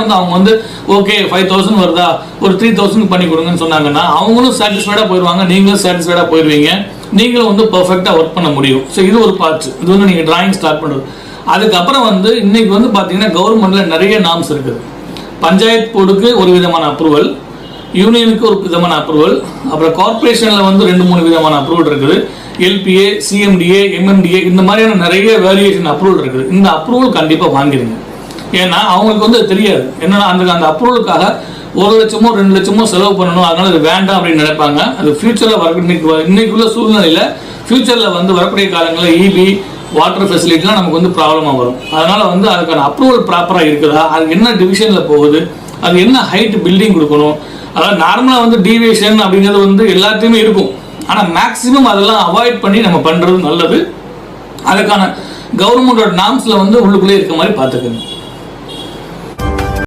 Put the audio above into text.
அவங்க வந்து ஓகே 5000 வருதா ஒரு 3000 பண்ணி கொடுங்கன்னு சொன்னாங்கன்னா அவங்களும் சாட்டிஸ்ஃபைடா போயிடுவாங்க, நீங்களும் சாட்டிஸ்ஃபைடா போயிடுவீங்க, நீங்களும் வந்து பெர்ஃபெக்டா ஒர்க் பண்ண முடியும். ஸோ இது ஒரு பார்ட்ஸ். இது வந்து நீங்க டிராயிங் ஸ்டார்ட் பண்றது. அதுக்கப்புறம் வந்து இன்னைக்கு வந்து பாத்தீங்கன்னா கவர்மெண்ட்ல நிறைய நார்ம்ஸ் இருக்குது. பஞ்சாயத்து போர்டுக்கு ஒரு விதமான அப்ரூவல், யூனியனுக்கு ஒரு விதமான அப்ரூவல், அப்புறம் கார்பரேஷன்ல வந்து 2-3 விதமான அப்ரூவல் இருக்குது. எல்பிஏ, சிஎம்டிஏ, எம்எம்டிஏ இந்த மாதிரியான நிறைய வேரியேஷன் அப்ரூவல் இருக்குது. இந்த அப்ரூவல் கண்டிப்பா வாங்கிடுங்க. ஏன்னா அவங்களுக்கு வந்து தெரியாது என்னன்னா அந்த அப்ரூவலுக்காக 1 லட்சமோ 2 லட்சமோ செலவு பண்ணணும், அதனால அது வேண்டாம் அப்படின்னு நினைப்பாங்க. அது ஃபியூச்சர்ல இன்னைக்குள்ள சூழ்நிலையில ஃபியூச்சர்ல வந்து வரக்கூடிய காலங்களில் இபி வாட்டர் ஃபெசிலிட்டிலாம் நமக்கு வந்து ப்ராப்ளமா வரும். அதனால வந்து அதுக்கான அப்ரூவல் ப்ராப்பரா இருக்குதா, அது என்ன டிவிஷன்ல போகுது, அது என்ன ஹைட் பில்டிங் கொடுக்கணும், அதாவது நார்மலா வந்து டீவியேஷன் அப்படிங்கிறது வந்து எல்லாத்தையுமே இருக்கும். ஆனா மேக்சிமம் அதெல்லாம் அவாய்ட் பண்ணி நம்ம பண்றது நல்லது. அதுக்கான கவர்மெண்டோட நார்ம்ஸ்ல வந்து உள்ளுக்குள்ளே இருக்க மாதிரி பார்த்துக்கணும்.